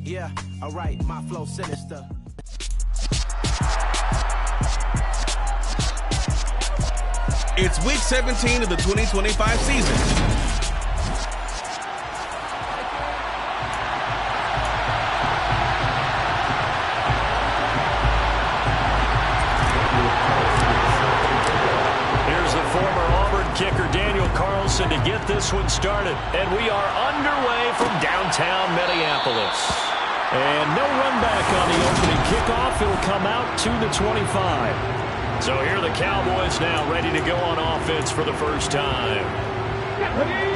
Yeah, alright, my flow sinister. It's week 17 of the 2025 season. Here's the former Auburn kicker Daniel Carlson to get this one started. And we are underway from downtown Minneapolis. And no run back on the opening kickoff. It'll come out to the 25. So here are the Cowboys now ready to go on offense for the first time.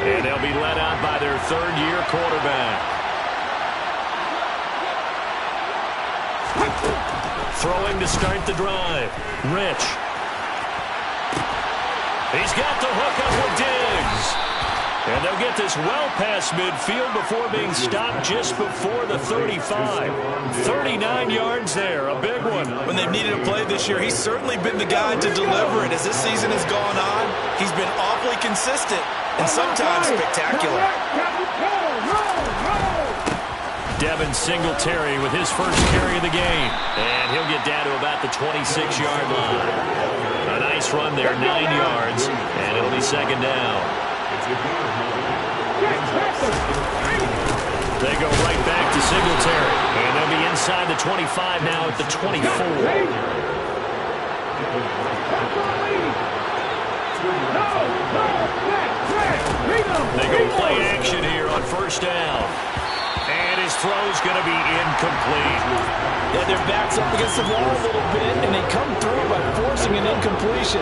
And they'll be led out by their third-year quarterback. Throwing to start the drive. Rich. He's got the hook up with Diggs. And they'll get this well past midfield before being stopped just before the 35. 39 yards there, a big one. When they've needed a play this year, he's certainly been the guy to deliver it. As this season has gone on, he's been awfully consistent and sometimes spectacular. Devin Singletary with his first carry of the game. And he'll get down to about the 26-yard line. A nice run there, 9 yards, and it'll be second down. They go right back to Singletary. And they'll be inside the 25 now at the 24. They go play action here on first down. And his throw's going to be incomplete. Yeah, their back's up against the wall a little bit, and they come through by forcing an incompletion.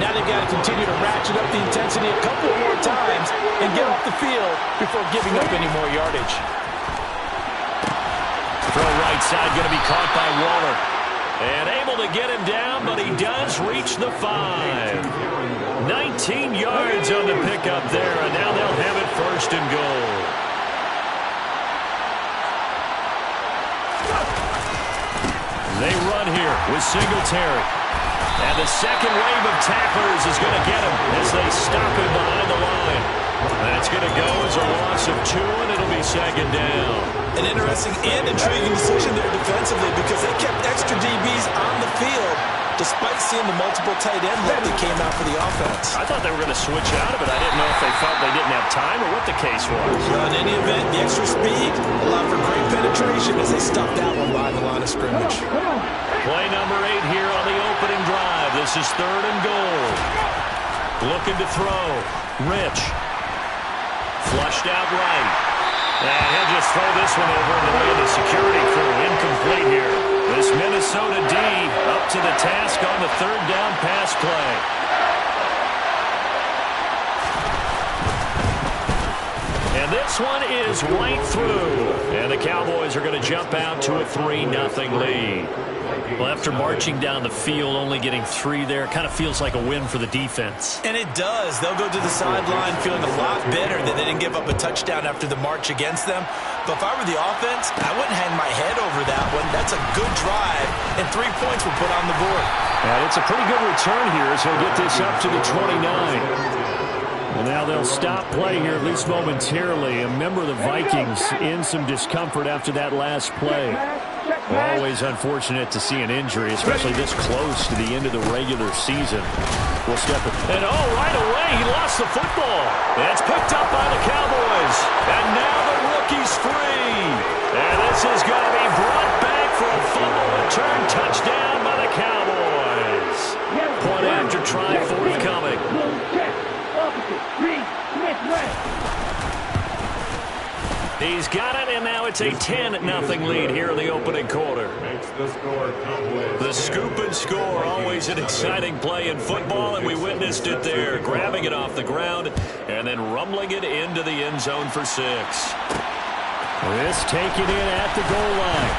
Now they've got to continue to ratchet up the intensity a couple more times and get off the field before giving up any more yardage. Throw right side going to be caught by Waller. And able to get him down, but he does reach the 5. 19 yards on the pickup there, and now they'll have it first and goal. They run here with Singletary. And the second wave of tacklers is going to get him as they stop him behind the line. That's going to go as a loss of 2, and it'll be second down. An interesting and intriguing decision there defensively because they kept extra DBs on the field despite seeing the multiple tight end look that came out for the offense. I thought they were going to switch out of it. I didn't know if they felt they didn't have time or what the case was. In any event, the extra speed allowed for great penetration as they stopped that one behind the line of scrimmage. Play number 8 here on the opening drive. This is third and goal. Looking to throw. Rich. Flushed out right. And he'll just throw this one over in the way of the security crew. Incomplete here. This Minnesota D up to the task on the third down pass play. And this one is right through. And the Cowboys are going to jump out to a 3-0 lead. Well, after marching down the field, only getting 3 there, kind of feels like a win for the defense. And it does. They'll go to the sideline feeling a lot better that they didn't give up a touchdown after the march against them. But if I were the offense, I wouldn't hang my head over that one. That's a good drive, and 3 points were put on the board. And it's a pretty good return here as he'll get this up to the 29. And now they'll stop play here, at least momentarily. A member of the Vikings in some discomfort after that last play. Always unfortunate to see an injury, especially this close to the end of the regular season. We'll step it. And right away, he lost the football. It's picked up by the Cowboys. And now the rookie's free. And this is going to be brought back for a fumble return touchdown by the Cowboys. Point after try forthcoming. He's got it, and now it's a 10-0 lead here in the opening quarter. The scoop and score, always an exciting play in football, and we witnessed it there, grabbing it off the ground and then rumbling it into the end zone for 6. This taken in at the goal line.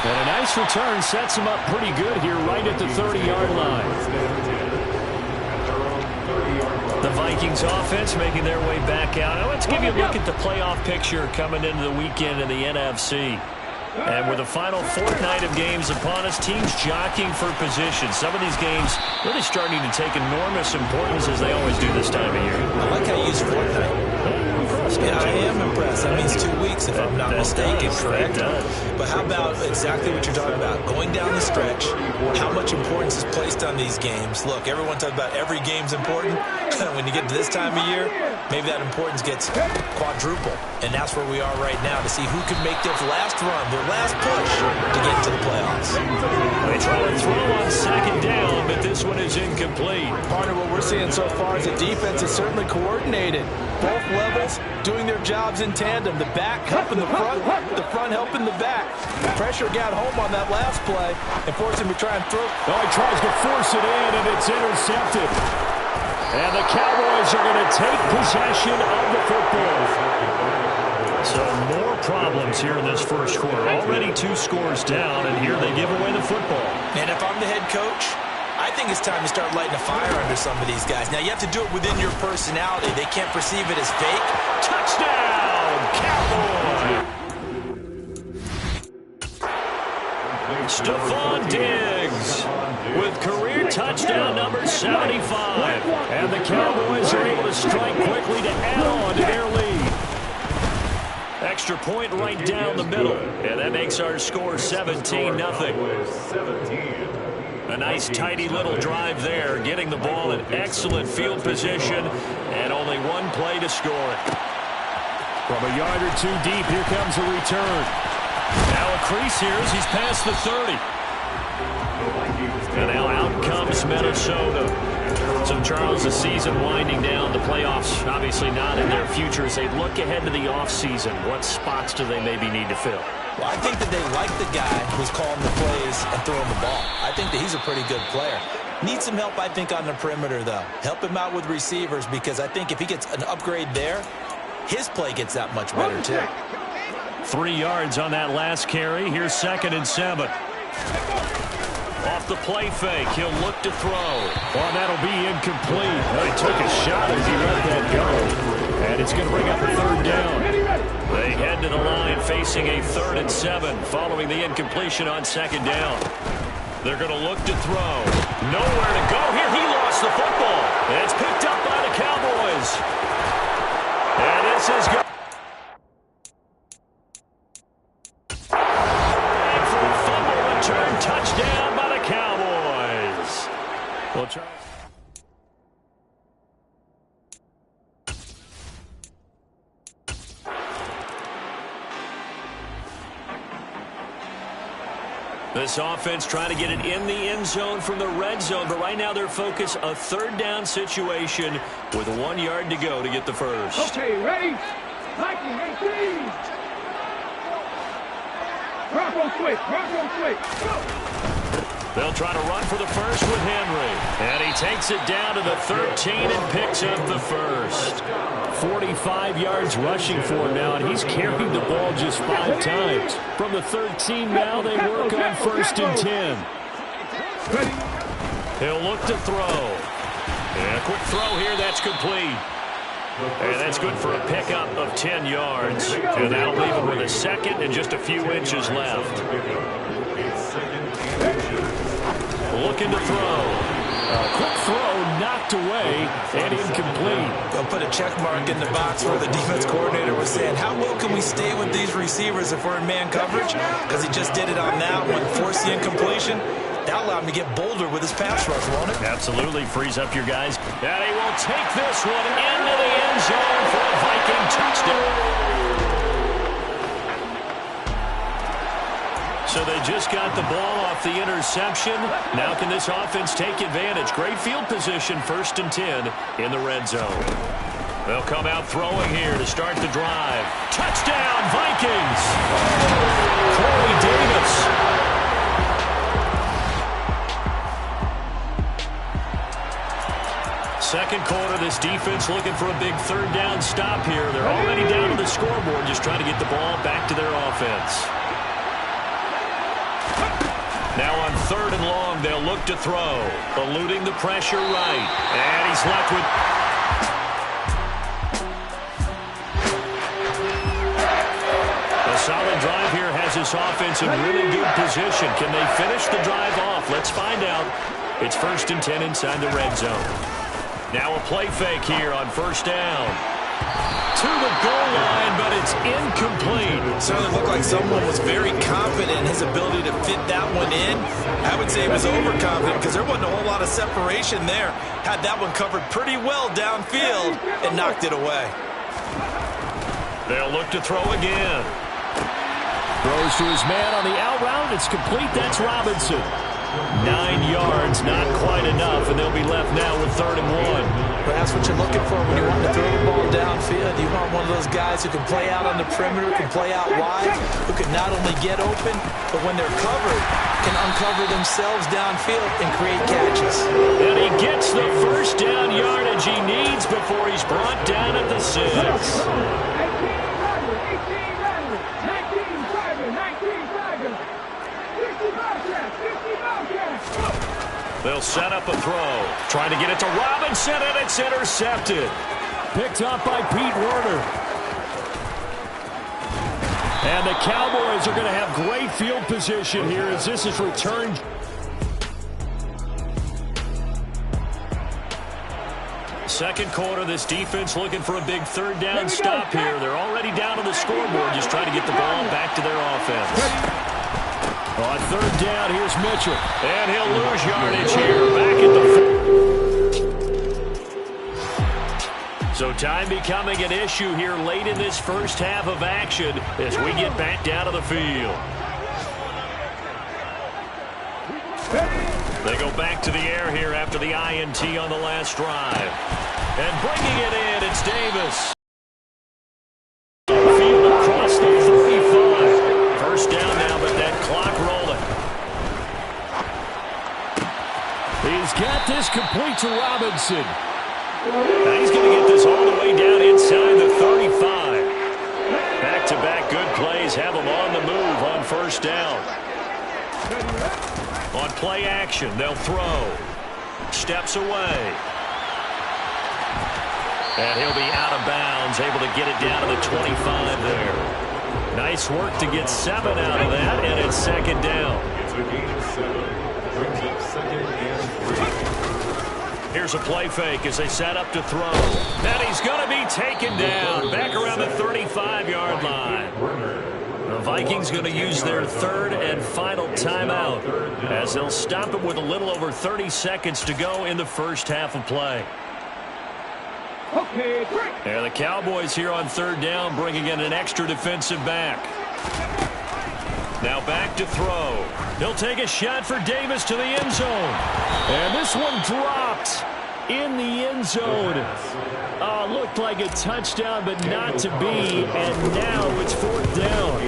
And a nice return sets him up pretty good here right at the 30-yard line. The Vikings offense making their way back out. Now let's give you a look at the playoff picture coming into the weekend in the NFC. And with the final fortnight of games upon us, teams jockeying for position. Some of these games really starting to take enormous importance as they always do this time of year. I like how you use fortnight. Across Yeah, I am impressed. That means 2 weeks, if I'm not mistaken, correct? But how about exactly what you're talking about? Going down the stretch, how much importance is placed on these games? Look, everyone talks about every game's important. When you get to this time of year, maybe that importance gets quadruple. And that's where we are right now to see who can make their last run, their last push to get into the playoffs. They try to throw on second down, but this one is incomplete. Partner, what we're seeing so far is the defense is certainly coordinated. Both levels doing their jobs in tandem. The back helping the front helping the back. Pressure got home on that last play and forced him to try and throw. Oh, he tries to force it in, and it's intercepted. And the Cowboys are going to take possession of the football. So more problems here in this first quarter. Already 2 scores down, and here they give away the football. And if I'm the head coach, I think it's time to start lighting a fire under some of these guys. Now, you have to do it within your personality. They can't perceive it as fake. Touchdown, Cowboy! Stephon Diggs with career touchdown number 75. And the Cowboys are able to strike quickly to add on to their lead. Extra point right down the middle. And that makes our score 17-0. A nice, tidy little drive there, getting the ball in excellent field position, and only one play to score it. From a yard or 2 deep, here comes a return. Now a crease here as he's past the 30. And now out comes Minnesota. So, Charles, the season winding down, the playoffs obviously not in their future. As they look ahead to the offseason, what spots do they maybe need to fill? Well, I think that they like the guy who's calling the plays and throwing the ball. I think that he's a pretty good player. Needs some help, I think, on the perimeter, though. Help him out with receivers, because I think if he gets an upgrade there, his play gets that much better, too. 3 yards on that last carry. Here's 2nd and 7. Off the play fake, he'll look to throw. Oh, that'll be incomplete. Well, he took a shot as he let that go. And it's going to bring up a 3rd down. They head to the line facing a 3rd and 7 following the incompletion on 2nd down. They're going to look to throw. Nowhere to go here. He lost the football. And it's picked up by the Cowboys. And this is good. And for a fumble return touchdown by the Cowboys. Well, Charles. This offense trying to get it in the end zone from the red zone, but right now their focus, a 3rd down situation with 1 yard to go to get the first. Okay, ready? Mikey, ready? Rock on switch, go! They'll try to run for the first with Henry. And he takes it down to the 13 and picks up the first. 45 yards rushing for him now, and he's carried the ball just 5 times. From the 13 now, they work on 1st and 10. He'll look to throw. And a quick throw here, that's complete. And that's good for a pickup of 10 yards. And that'll leave him with a 2nd and just a few inches left. Looking to throw. Quick throw knocked away and incomplete. They'll put a check mark in the box where the defense coordinator was saying, how well can we stay with these receivers if we're in man coverage? Because he just did it on that one, forced the incompletion. That allowed him to get bolder with his pass rush, won't it? Absolutely. Frees up your guys. And he will take this one into the end zone for a Viking touchdown. So they just got the ball off the interception. Now can this offense take advantage? Great field position, 1st and 10 in the red zone. They'll come out throwing here to start the drive. Touchdown, Vikings! Corey Davis. Second quarter, this defense looking for a big 3rd down stop here. They're already down to the scoreboard, just trying to get the ball back to their offense. Now on 3rd and long, they'll look to throw. Eluding the pressure right. And he's left with... A solid drive here has this offense in really good position. Can they finish the drive off? Let's find out. It's 1st and 10 inside the red zone. Now a play fake here on 1st down. to the goal line, but it's incomplete. It certainly looked like someone was very confident in his ability to fit that one in. I would say he was overconfident because there wasn't a whole lot of separation there. Had that one covered pretty well downfield and knocked it away. They'll look to throw again. Throws to his man on the out route. It's complete. That's Robinson. 9 yards, not quite enough, and they'll be left now with 3rd and 1. But that's what you're looking for when you want to throw the ball downfield. You want one of those guys who can play out on the perimeter, can play out wide, who can not only get open, but when they're covered, can uncover themselves downfield and create catches. And he gets the first down yardage he needs before he's brought down at the 6. 19 They'll set up a throw. Trying to get it to Robinson, and it's intercepted. Picked up by Pete Werner. And the Cowboys are going to have great field position here as this is returned. Second quarter, this defense looking for a big 3rd down stop here. They're already down on the scoreboard, just trying to get the ball back to their offense. On 3rd down, here's Mitchell. And he'll lose yardage here. Back at the... So time becoming an issue here late in this first half of action as we get back down to the field. They go back to the air here after the INT on the last drive. And bringing it in, it's Davis. Field across the 35. First down now, but that clock rolling. He's got this complete to Robinson. Now he's going to get this all the way down inside the 35. Back-to-back good plays have him on the move on first down. On play action, they'll throw. Steps away. And he'll be out of bounds, able to get it down to the 25 there. Nice work to get 7 out of that, and it's 2nd down. Here's a play fake as they set up to throw. And he's going to be taken down back around the 35-yard line. The Vikings going to use their 3rd and final timeout as they'll stop it with a little over 30 seconds to go in the first half of play. And the Cowboys here on 3rd down bringing in an extra defensive back. Now back to throw. He'll take a shot for Davis to the end zone. And this one dropped in the end zone. Looked like a touchdown, but not to be. And now it's 4th down.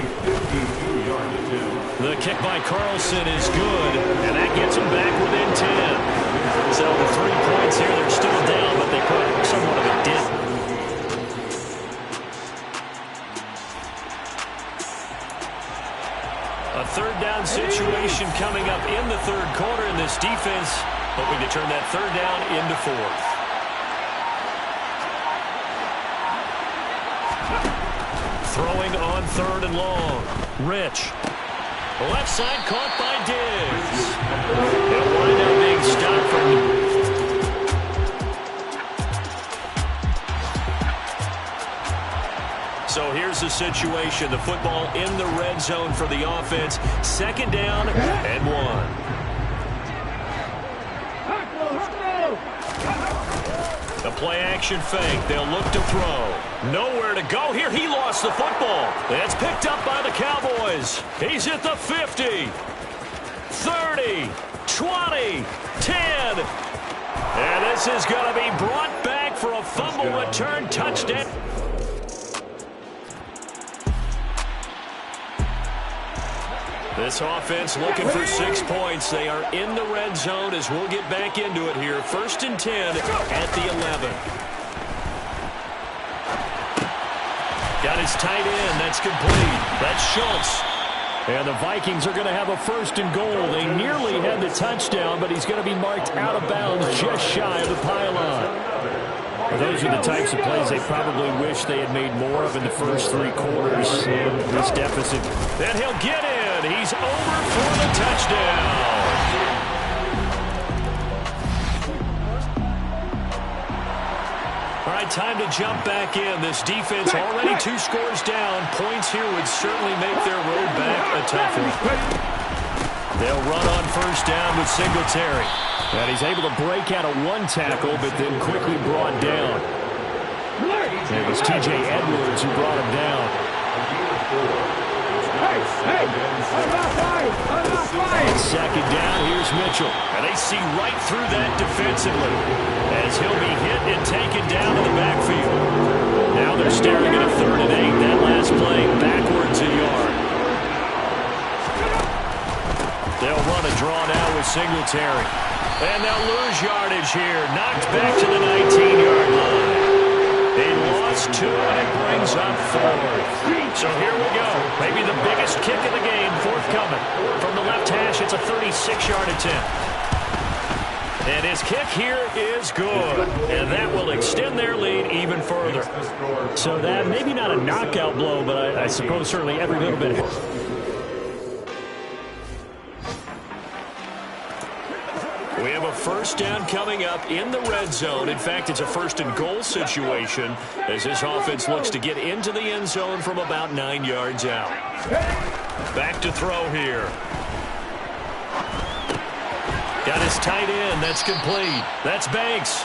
The kick by Carlson is good, and that gets them back within 10. So the 3 points here, they're still down, but they put somewhat of a dent. A 3rd down situation coming up in the 3rd quarter, and this defense hoping to turn that 3rd down into 4th. Throwing on 3rd and long. Rich. Left side caught by Diggs. He'll wind up being stopped for... So here's the situation. The football in the red zone for the offense. 2nd down and 1. The play action fake. They'll look to throw. Nowhere to go here. He lost the football. It's picked up by the Cowboys. He's at the 50, 30, 20, 10. And this is going to be brought back for a fumble return touchdown. This offense looking for 6 points. They are in the red zone as we'll get back into it here. 1st and 10 at the 11. Got his tight end. That's complete. That's Schultz. And the Vikings are going to have a 1st and goal. They nearly had the touchdown, but he's going to be marked out of bounds just shy of the pylon. Those are the types of plays they probably wish they had made more of in the first 3 quarters in this deficit. Then he'll get in. He's over for the touchdown. All right, time to jump back in. This defense already 2 scores down. Points here would certainly make their road back a tough one. They'll run on first down with Singletary. And he's able to break out of 1 tackle, but then quickly brought down. It was T.J. Edwards who brought him down. On second down, here's Mitchell. And they see right through that defensively as he'll be hit and taken down in the backfield. Now they're staring at a 3rd and 8. That last play backwards a yard. They'll run a draw now with Singletary. And they'll lose yardage here. Knocked back to the 19-yard line. They lost 2, and it brings up 4. So here we go. Maybe the biggest kick of the game forthcoming. From the left hash, it's a 36-yard attempt. And his kick here is good. And that will extend their lead even further. So that, maybe not a knockout blow, but I suppose certainly every little bit. We have a first down coming up in the red zone. In fact, it's a 1st and goal situation as this offense looks to get into the end zone from about 9 yards out. Back to throw here. Got his tight end. That's complete. That's Banks.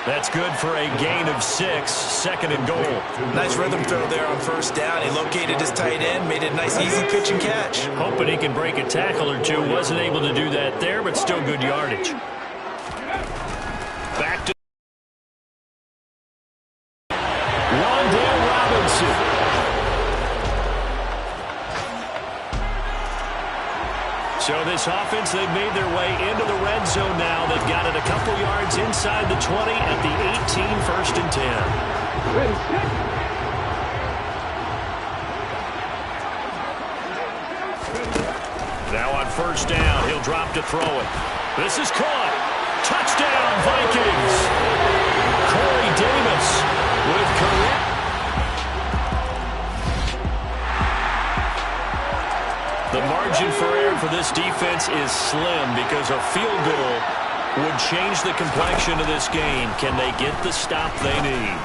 That's good for a gain of 6, 2nd and goal. Nice rhythm throw there on first down. He located his tight end, made it a nice easy pitch and catch. Hoping he can break a tackle or 2. Wasn't able to do that there, but still good yardage. Back to Wandale Robinson. So this offense, they've made their way into the red zone now. They've got it a couple yards inside the 20 at the 18, 1st and 10. Now on first down, he'll drop to throw it. This is caught. Touchdown, Vikings. Corey Davis with career. The margin for error for this defense is slim because a field goal would change the complexion of this game. Can they get the stop they need?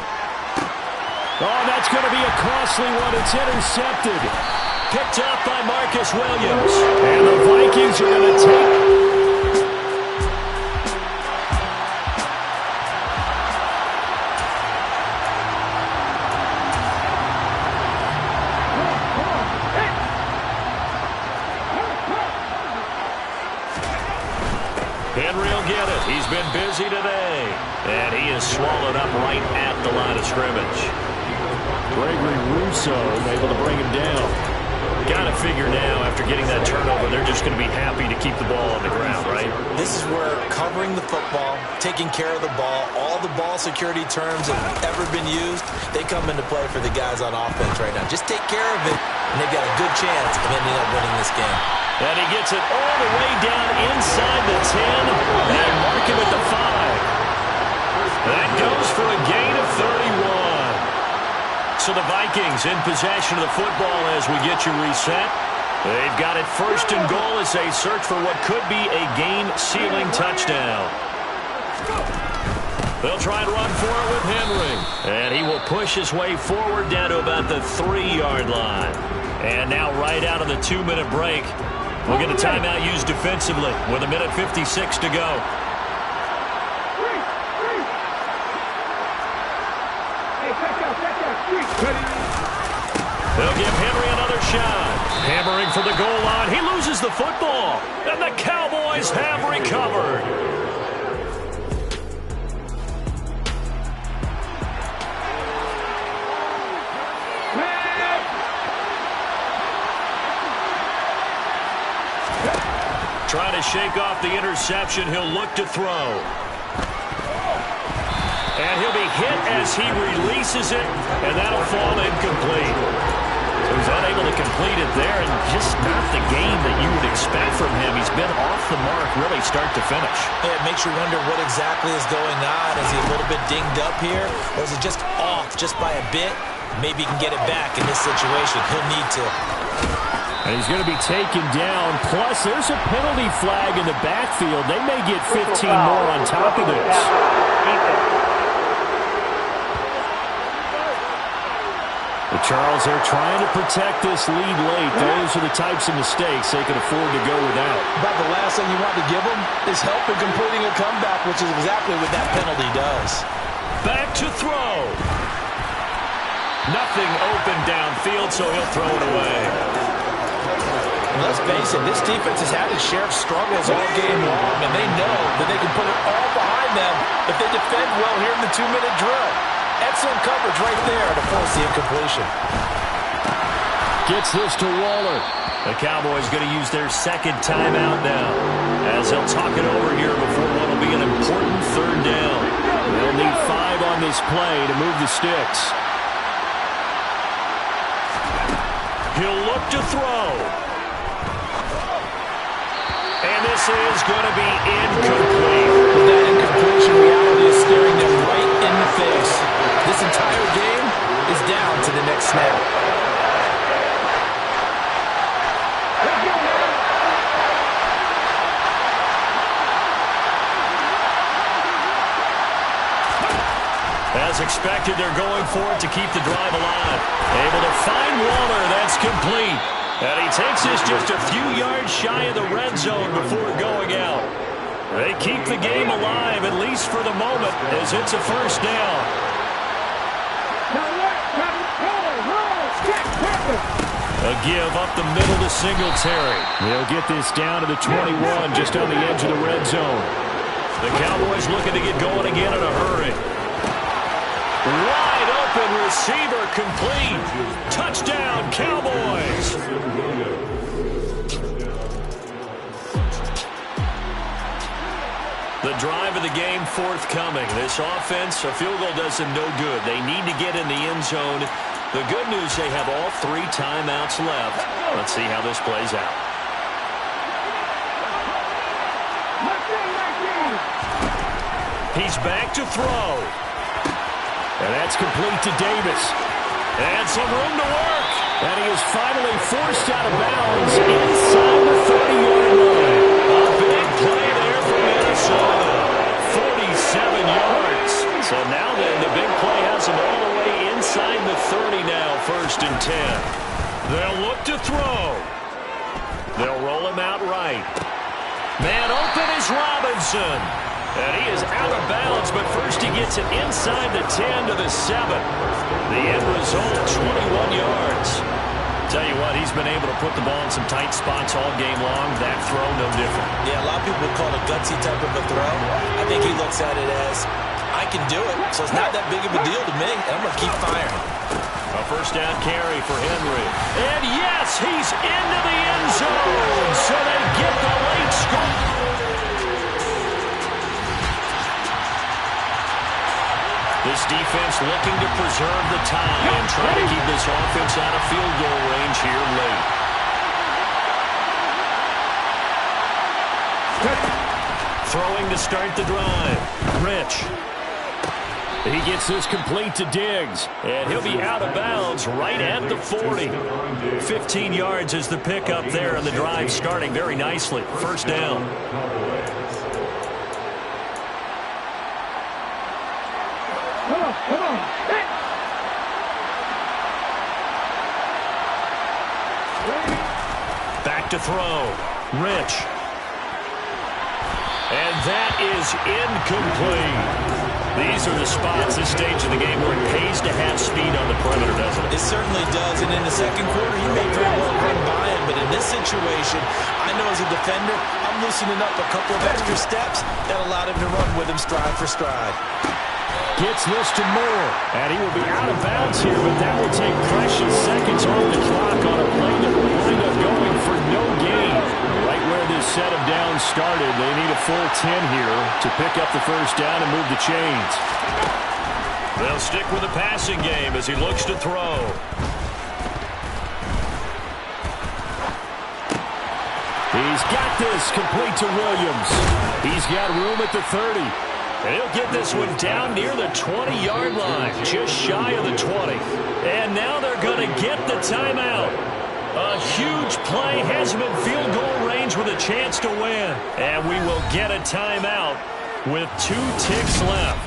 Oh, that's going to be a costly one. It's intercepted. Picked up by Marcus Williams. And the Vikings are going to take... Henry will get it. He's been busy today. And he is swallowed up right at the line of scrimmage. Gregory Rousseau able to bring him down. Got to figure now, after getting that turnover, they're just going to be happy to keep the ball on the ground, right? This is where covering the football, taking care of the ball, all the ball security terms that have ever been used, they come into play for the guys on offense right now. Just take care of it, and they've got a good chance of ending up winning this game. And he gets it all the way down inside the 10 and mark him at the 5. That goes for a gain of 31. So the Vikings in possession of the football as we get you reset. They've got it 1st and goal as they search for what could be a game-sealing touchdown. They'll try and run for it with Henry. And he will push his way forward down to about the 3-yard line. And now right out of the 2-minute break, we'll get a timeout used defensively with 1:56 to go. They'll give Henry another shot. Hammering for the goal line. He loses the football. And the Cowboys have recovered. Trying to shake off the interception. He'll look to throw. And he'll be hit as he releases it, and that'll fall incomplete. So he's unable to complete it there, and just not the game that you would expect from him. He's been off the mark really start to finish. Yeah, it makes you wonder what exactly is going on. Is he a little bit dinged up here, or is it just off just by a bit? Maybe he can get it back in this situation. He'll need to. And he's going to be taken down. Plus, there's a penalty flag in the backfield. They may get 15 more on top of this. Charles, they're trying to protect this lead late. Those are the types of mistakes they can afford to go without. About the last thing you want to give them is help in completing a comeback, which is exactly what that penalty does. Back to throw. Nothing open downfield, so he'll throw it away. Let's face it, this defense has had its share of struggles all game long, and they know that they can put it all behind them if they defend well here in the 2-minute drill. Excellent coverage right there to force the incompletion. Gets this to Waller. The Cowboys going to use their second timeout now, as they'll talk it over here before what will be an important third down. They'll need 5 on this play to move the sticks. He'll look to throw. And this is going to be incomplete. With that incompletion, reality is staring them right in the face. This entire game is down to the next snap. As expected, they're going for it to keep the drive alive. Able to find Waller. That's complete. And he takes this just a few yards shy of the red zone before going out. They keep the game alive, at least for the moment, as it's a first down. A give up the middle to Singletary. They'll get this down to the 21, just on the edge of the red zone. The Cowboys looking to get going again in a hurry. Wide open receiver complete. Touchdown, Cowboys. The drive of the game forthcoming. This offense, a field goal does them no good. They need to get in the end zone. The good news, they have all 3 timeouts left. Let's see how this plays out. He's back to throw. And that's complete to Davis. And some room to work. And he is finally forced out of bounds inside the 30-yard line. A big play there for Minnesota. 47 yards. So now then, the big play has him all the way inside the 30 now, 1st and 10. They'll look to throw. They'll roll him out right. Man open is Robinson. And he is out of bounds, but first he gets it inside the 10 to the 7. The end result, 21 yards. Tell you what, he's been able to put the ball in some tight spots all game long. That throw, no different. Yeah, a lot of people would call it a gutsy type of a throw. I think he looks at it as, I can do it, so it's not that big of a deal to me, and I'm going to keep firing. A first down carry for Henry. And yes, he's into the end zone, so they get the late score. This defense looking to preserve the tie and try to keep this offense out of field goal range here late. Throwing to start the drive. Rich. He gets this complete to Diggs. And he'll be out of bounds right at the 40. 15 yards is the pickup there, and the drive starting very nicely. First down. Come on. Back to throw. Rich. And that is incomplete. These are the spots, this stage of the game, where it pays to have speed on the perimeter, doesn't it? It certainly does, and in the second quarter, he may very well run by him, but in this situation, I know as a defender, I'm loosening up a couple of extra steps that allowed him to run with him stride for stride. Gets this to Moore, and he will be out of bounds here, but that will take precious seconds off the clock on a play that will wind up going for no gain. Right where this set of downs started, they need a full 10 here to pick up the first down and move the chains. They'll stick with the passing game as he looks to throw. He's got this complete to Williams. He's got room at the 30. And he'll get this one down near the 20-yard line, just shy of the 20. And now they're going to get the timeout. A huge play has him in field goal range with a chance to win. And we will get a timeout with 2 ticks left.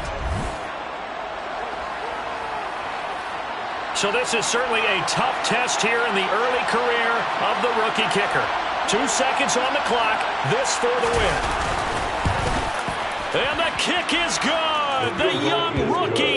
So this is certainly a tough test here in the early career of the rookie kicker. 2 seconds on the clock. This for the win. And the kick is good. The young rookie